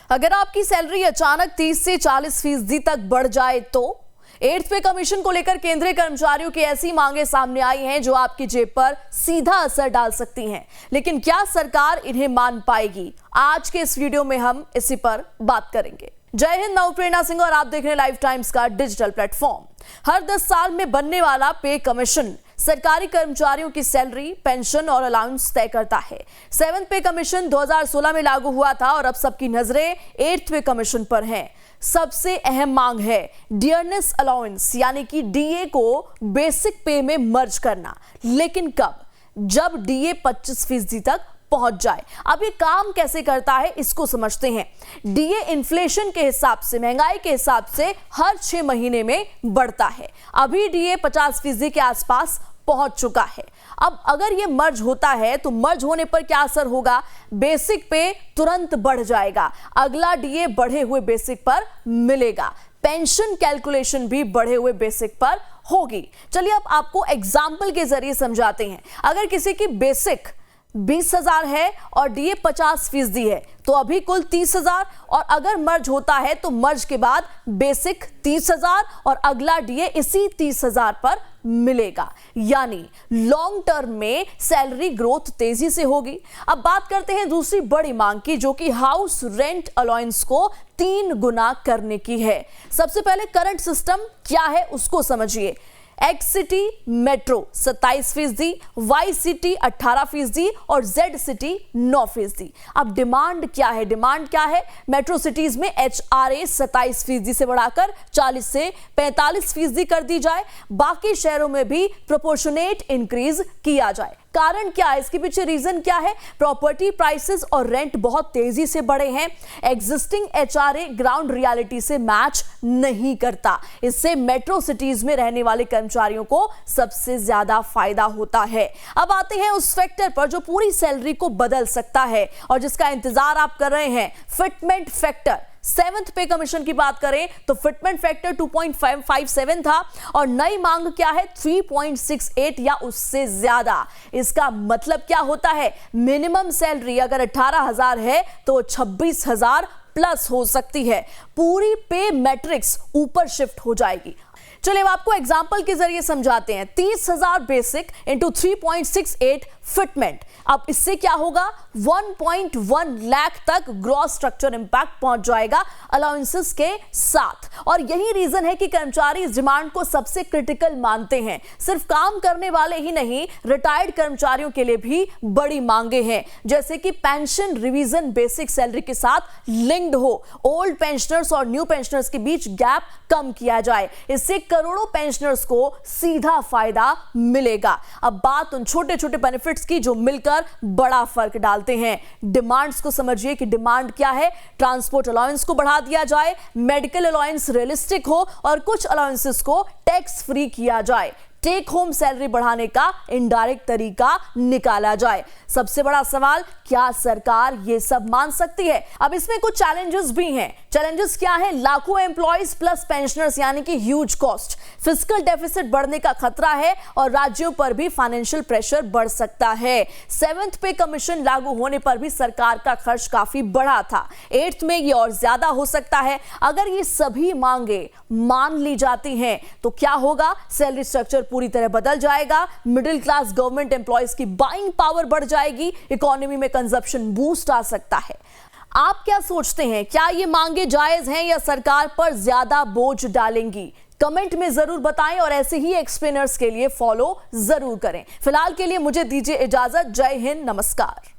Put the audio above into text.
अगर आपकी सैलरी अचानक 30 से 40% तक बढ़ जाए तो 8th पे कमीशन को लेकर केंद्रीय कर्मचारियों की ऐसी मांगे सामने आई हैं जो आपकी जेब पर सीधा असर डाल सकती हैं। लेकिन क्या सरकार इन्हें मान पाएगी? आज के इस वीडियो में हम इसी पर बात करेंगे। जय हिंद, मैं प्रेरणा सिंह और आप देख रहे हैं लाइव टाइम्स का डिजिटल प्लेटफॉर्म। हर 10 साल में बनने वाला पे कमीशन सरकारी कर्मचारियों की सैलरी, पेंशन और अलाउंस तय करता है। 7th पे कमीशन 2016 में लागू हुआ था और अब सबकी नजरें 8th पे कमीशन पर हैं। सबसे अहम मांग है डियरनेस अलाउंस यानी कि डीए को बेसिक पे में मर्ज करना। लेकिन कब? जब डीए 25% तक पहुंच जाए। अब ये काम कैसे करता है इसको समझते हैं। डीए इन्फ्लेशन के हिसाब से, महंगाई के हिसाब से हर 6 महीने में बढ़ता है। अभी डीए 50% के आसपास पहुंच चुका है। अब अगर ये मर्ज होता है तो मर्ज होने पर क्या असर होगा? बेसिक पे तुरंत बढ़ जाएगा, अगला डीए बढ़े हुए बेसिक पर मिलेगा, पेंशन कैलकुलेशन भी बढ़े हुए बेसिक पर होगी। चलिए अब आपको एग्जाम्पल के जरिए समझाते हैं। अगर किसी की बेसिक 20,000 है और डीए 50% है तो अभी कुल 30,000, और अगर मर्ज होता है तो मर्ज के बाद बेसिक 30,000 और अगला डीए इसी 30,000 पर मिलेगा। यानी लॉन्ग टर्म में सैलरी ग्रोथ तेजी से होगी। अब बात करते हैं दूसरी बड़ी मांग की, जो कि हाउस रेंट अलाउंस को 3 गुना करने की है। सबसे पहले करंट सिस्टम क्या है उसको समझिए। X city metro 27%, Y city 18% और जेड सिटी 9%। अब डिमांड क्या है? डिमांड क्या है? मेट्रो सिटीज में HRA 27% से बढ़ाकर 40 से 45% कर दी जाए। बाकी शहरों में भी प्रोपोर्शनेट इंक्रीज किया जाए। कारण क्या है? इसके पीछे रीजन क्या है? प्रॉपर्टी प्राइसेस और रेंट बहुत तेजी से बढ़े हैं। एग्जिस्टिंग HRA ग्राउंड रियलिटी से मैच नहीं करता। इससे मेट्रो सिटीज में रहने वाले कर्मचारियों को सबसे ज्यादा फायदा होता है। अब आते हैं उस फैक्टर पर जो पूरी सैलरी को बदल सकता है और जिसका इंतजार आप कर रहे हैं, फिटमेंट फैक्टर। 7th पे कमीशन की बात करें तो फिटमेंट फैक्टर 2.57 था और नई मांग क्या है? 3.68 या उससे ज्यादा। इसका मतलब क्या होता है? मिनिमम सैलरी अगर 18,000 है तो 26,000 प्लस हो सकती है। पूरी पे मैट्रिक्स ऊपर शिफ्ट हो जाएगी। चलिए अब आपको एग्जाम्पल के जरिए समझाते हैं। 30,000 बेसिक इंटू 3.68 फिटमेंट। अब इससे क्या होगा? 1.1 लाख तक ग्रॉस स्ट्रक्चर इंपैक्ट पहुंच जाएगा अलाउंसेस के साथ। और यही रीजन है कि कर्मचारी इस डिमांड को सबसे क्रिटिकल मानते हैं। सिर्फ काम करने वाले ही नहीं, रिटायर्ड कर्मचारियों के लिए भी बड़ी मांगे हैं, जैसे कि पेंशन रिवीजन बेसिक सैलरी के साथ लिंक्ड हो, ओल्ड पेंशनर्स और न्यू पेंशनर्स के बीच गैप कम किया जाए। इससे करोड़ों पेंशनर्स को सीधा फायदा मिलेगा। अब बात उन छोटे छोटे बेनिफिट्स की जो मिलकर बड़ा फर्क डालते हैं। डिमांड्स को समझिए कि डिमांड क्या है? ट्रांसपोर्ट अलाउंस को बढ़ा दिया जाए, मेडिकल अलाउंस रियलिस्टिक हो और कुछ अलाउंसेस को टैक्स फ्री किया जाए, टेक होम सैलरी बढ़ाने का इनडायरेक्ट तरीका निकाला जाए। सबसे बड़ा सवाल, क्या सरकार ये सब मान सकती है? अब इसमें कुछ चैलेंजेस भी हैं। चैलेंजेस क्या है? लाखों एम्प्लॉइज प्लस पेंशनर्स यानी कि ह्यूज कॉस्ट, फिस्कल डेफिसिट बढ़ने का खतरा है और राज्यों पर भी फाइनेंशियल प्रेशर बढ़ सकता है। 7th पे कमीशन लागू होने पर भी सरकार का खर्च काफी बढ़ा था। 8th में ये और ज्यादा हो सकता है। अगर ये सभी मांगे मान ली जाती हैं तो क्या होगा? सैलरी स्ट्रक्चर पूरी तरह बदल जाएगा। मिडिल क्लास गवर्नमेंट एम्प्लॉइज की बाइंग पावर बढ़ जाएगी, इकोनॉमी में कंजप्शन बूस्ट आ सकता है। आप क्या सोचते हैं? क्या ये मांगे जायज हैं या सरकार पर ज्यादा बोझ डालेंगी? कमेंट में जरूर बताएं और ऐसे ही एक्सप्लेनर्स के लिए फॉलो जरूर करें। फिलहाल के लिए मुझे दीजिए इजाजत। जय हिंद, नमस्कार।